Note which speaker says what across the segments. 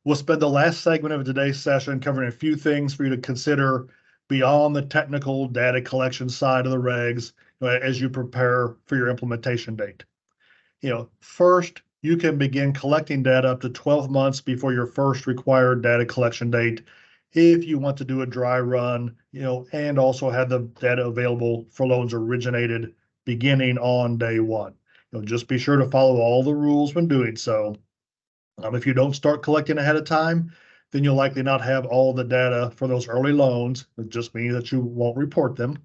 Speaker 1: We'll spend the last segment of today's session covering a few things for you to consider beyond the technical data collection side of the regs as you prepare for your implementation date. First, you can begin collecting data up to 12 months before your first required data collection date if you want to do a dry run, and also have the data available for loans originated beginning on day one. Just be sure to follow all the rules when doing so. If you don't start collecting ahead of time, then you'll likely not have all the data for those early loans. It just means that you won't report them.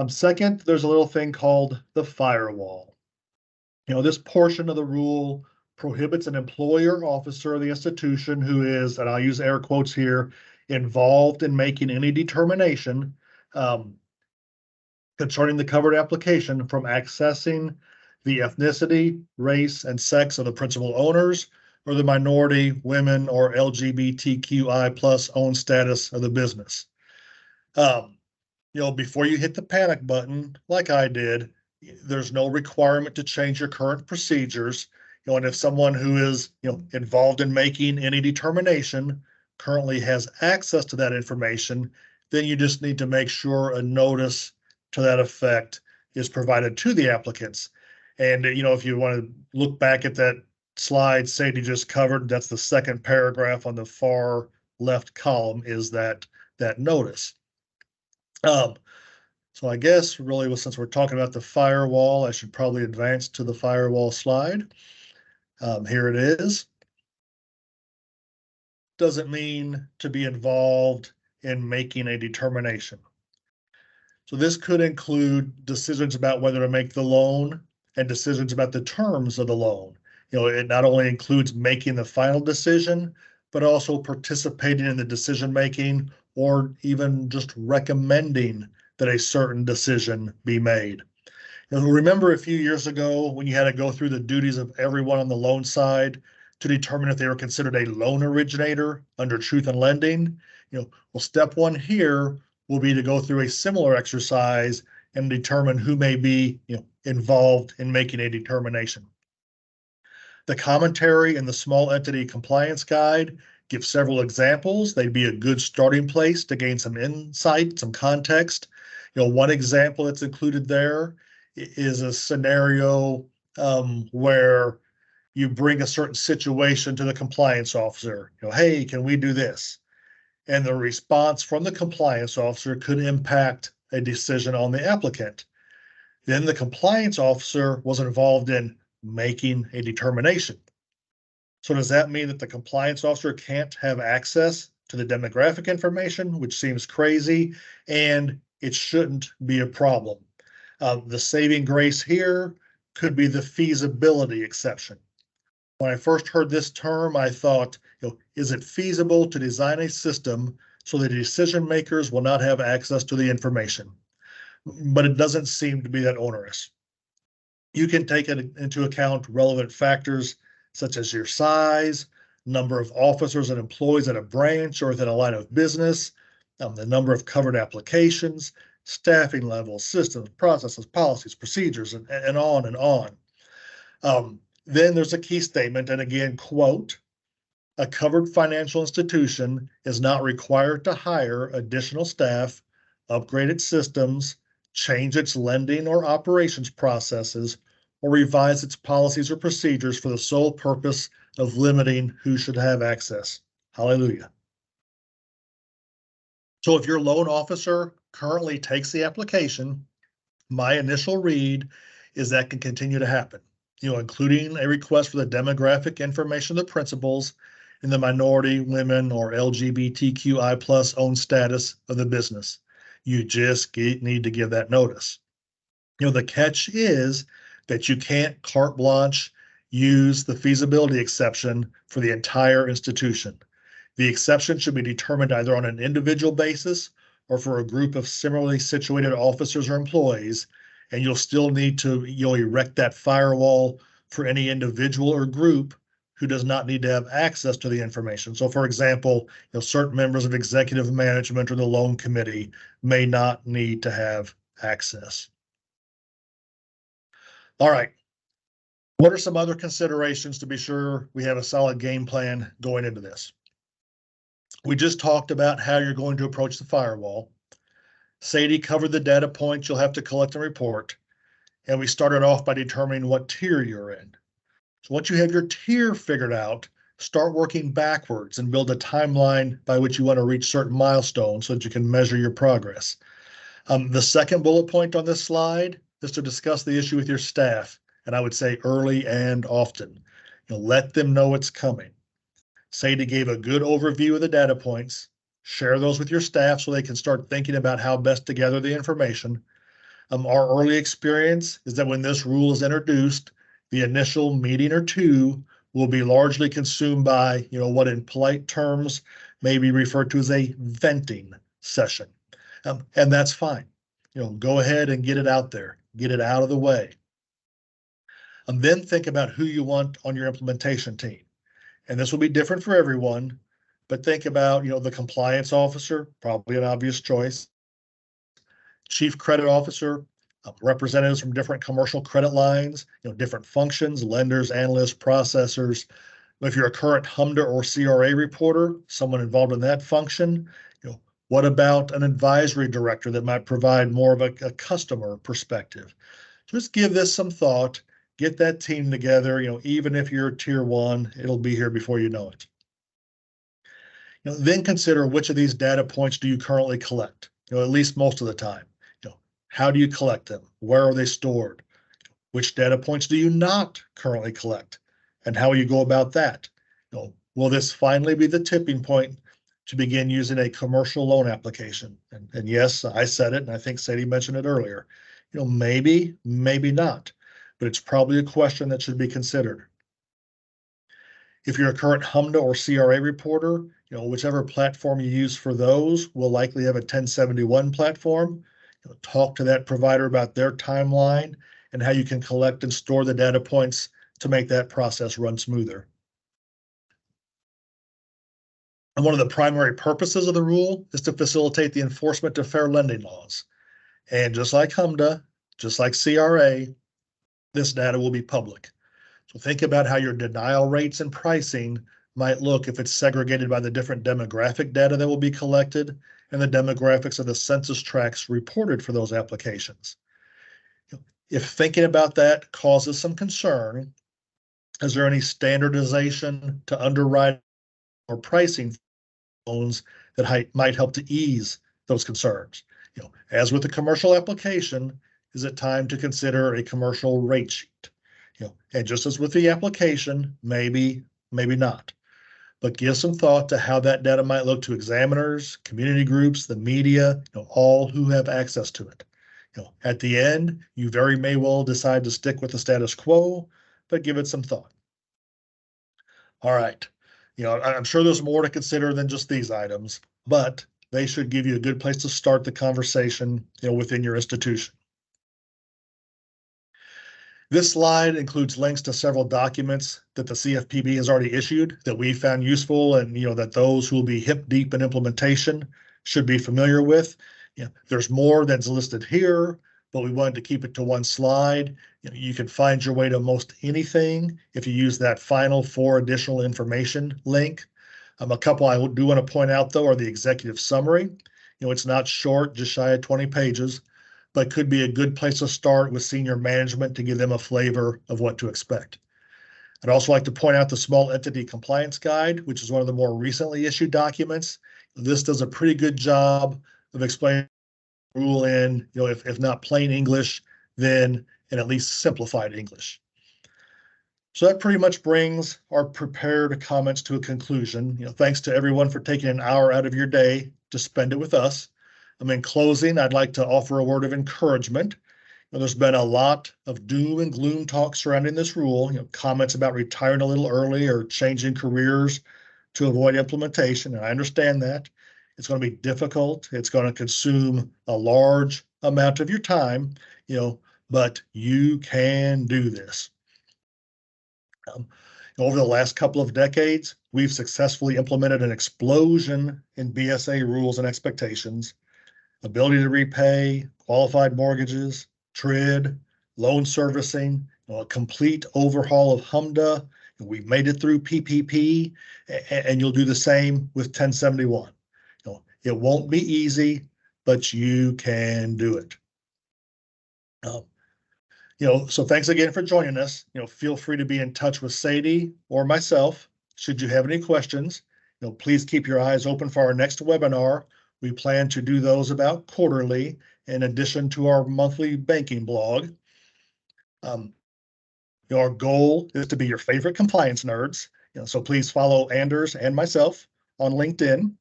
Speaker 1: Second, there's a little thing called the firewall. This portion of the rule prohibits an employer or officer of the institution who is, and I'll use air quotes here, involved in making any determination concerning the covered application from accessing the ethnicity, race, and sex of the principal owners or the minority, women, or LGBTQI plus owned status of the business. Before you hit the panic button, like I did, there's no requirement to change your current procedures. And if someone who is, involved in making any determination currently has access to that information, then you just need to make sure a notice to that effect is provided to the applicants. And, if you want to look back at that slide Sadie just covered, that's the second paragraph on the far left column is that notice. So I guess really, since we're talking about the firewall, I should probably advance to the firewall slide. Here it is. Doesn't mean to be involved in making a determination. So this could include decisions about whether to make the loan and decisions about the terms of the loan. It not only includes making the final decision, but also participating in the decision making or even just recommending that a certain decision be made. Remember a few years ago when you had to go through the duties of everyone on the loan side to determine if they were considered a loan originator under Truth in Lending? Well, step one here will be to go through a similar exercise and determine who may be, involved in making a determination. The commentary in the small entity compliance guide gives several examples. They'd be a good starting place to gain some insight, some context. One example that's included there is a scenario where you bring a certain situation to the compliance officer. Hey, can we do this? And the response from the compliance officer could impact a decision on the applicant. Then the compliance officer was involved in making a determination. So does that mean that the compliance officer can't have access to the demographic information, which seems crazy, and it shouldn't be a problem? The saving grace here could be the feasibility exception. When I first heard this term, I thought, is it feasible to design a system so the decision makers will not have access to the information? But it doesn't seem to be that onerous. You can take into account relevant factors such as your size, number of officers and employees at a branch or within a line of business, the number of covered applications, staffing levels, systems, processes, policies, procedures, and on and on. Then there's a key statement, and again, quote, a covered financial institution is not required to hire additional staff, upgrade its systems, change its lending or operations processes, or revise its policies or procedures for the sole purpose of limiting who should have access. Hallelujah. So if your loan officer currently takes the application, my initial read is that can continue to happen, including a request for the demographic information of the principals in the minority, women, or LGBTQI plus owned status of the business. You just need to give that notice. The catch is that you can't carte blanche use the feasibility exception for the entire institution. The exception should be determined either on an individual basis or for a group of similarly situated officers or employees, and you'll still need to erect that firewall for any individual or group who does not need to have access to the information. So for example, certain members of executive management or the loan committee may not need to have access. All right. What are some other considerations to be sure we have a solid game plan going into this? We just talked about how you're going to approach the firewall. Sadie covered the data points you'll have to collect and report, and we started off by determining what tier you're in. So once you have your tier figured out, start working backwards and build a timeline by which you want to reach certain milestones so that you can measure your progress. The second bullet point on this slide is to discuss the issue with your staff, and I would say early and often. Let them know it's coming. Sadie gave a good overview of the data points. Share those with your staff so they can start thinking about how best to gather the information. Our early experience is that when this rule is introduced, the initial meeting or two will be largely consumed by, what in polite terms may be referred to as a venting session. And that's fine. Go ahead and get it out there, get it out of the way. And then think about who you want on your implementation team. And this will be different for everyone, but think about, the compliance officer, probably an obvious choice, chief credit officer, representatives from different commercial credit lines, different functions, lenders, analysts, processors. If you're a current HMDA or CRA reporter, someone involved in that function, what about an advisory director that might provide more of a customer perspective? Just give this some thought, get that team together, even if you're tier one, it'll be here before you know it. Then consider which of these data points do you currently collect, at least most of the time. How do you collect them? Where are they stored? Which data points do you not currently collect? And how will you go about that? Will this finally be the tipping point to begin using a commercial loan application? And yes, I said it, and I think Sadie mentioned it earlier. Maybe, maybe not, but it's probably a question that should be considered. If you're a current HMDA or CRA reporter, whichever platform you use for those will likely have a 1071 platform. Talk to that provider about their timeline and how you can collect and store the data points to make that process run smoother. And one of the primary purposes of the rule is to facilitate the enforcement of fair lending laws. And just like HMDA, just like CRA, this data will be public. So think about how your denial rates and pricing might look if it's segregated by the different demographic data that will be collected and the demographics of the census tracts reported for those applications. If thinking about that causes some concern, is there any standardization to underwrite or pricing loans that might help to ease those concerns? As with the commercial application, is it time to consider a commercial rate sheet? And just as with the application, maybe not. But give some thought to how that data might look to examiners, community groups, the media, all who have access to it. At the end, you very may well decide to stick with the status quo, but give it some thought. All right. I'm sure there's more to consider than just these items, but they should give you a good place to start the conversation, within your institution. This slide includes links to several documents that the CFPB has already issued that we found useful and that those who will be hip deep in implementation should be familiar with. There's more that's listed here, but we wanted to keep it to one slide. You can find your way to most anything if you use that final 4 additional information link. A couple I do want to point out though are the executive summary. It's not short, just shy of 20 pages. But could be a good place to start with senior management to give them a flavor of what to expect. I'd also like to point out the Small Entity Compliance Guide, which is one of the more recently issued documents. This does a pretty good job of explaining the rule in, if not plain English, then in at least simplified English. So that pretty much brings our prepared comments to a conclusion. Thanks to everyone for taking an hour out of your day to spend it with us. In closing, I'd like to offer a word of encouragement. There's been a lot of doom and gloom talk surrounding this rule, comments about retiring a little early or changing careers to avoid implementation. And I understand that. It's going to be difficult. It's going to consume a large amount of your time, but you can do this. Over the last couple of decades, we've successfully implemented an explosion in BSA rules and expectations. Ability to repay, qualified mortgages, TRID, loan servicing, a complete overhaul of HMDA. We've made it through PPP, and you'll do the same with 1071. It won't be easy, but you can do it. So thanks again for joining us. Feel free to be in touch with Sadie or myself should you have any questions. Please keep your eyes open for our next webinar. We plan to do those about quarterly, in addition to our monthly banking blog. Our goal is to be your favorite compliance nerds. So please follow Anders and myself on LinkedIn.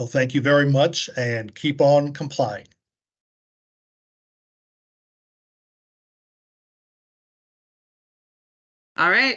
Speaker 1: So thank you very much, and keep on complying.
Speaker 2: All right.